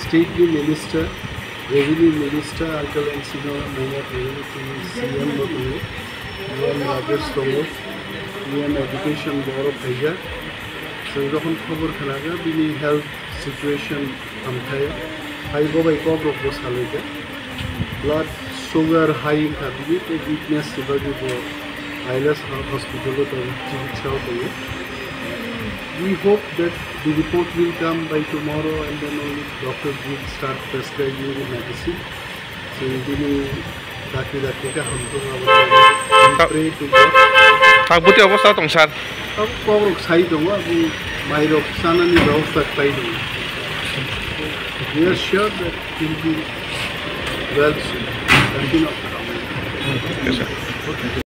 Stately Minister, Revenue Minister, Uncle Encino, CM Botu, Rajesh Tongo, Education Board of Asia. So, we have covered Kanaga, we health situation high blood sugar high weakness ILS hospital. We hope that the report will come by tomorrow and then only doctors will start prescribing the medicine. So we will pray to God. We are sure that he will be well soon. Yes, sir.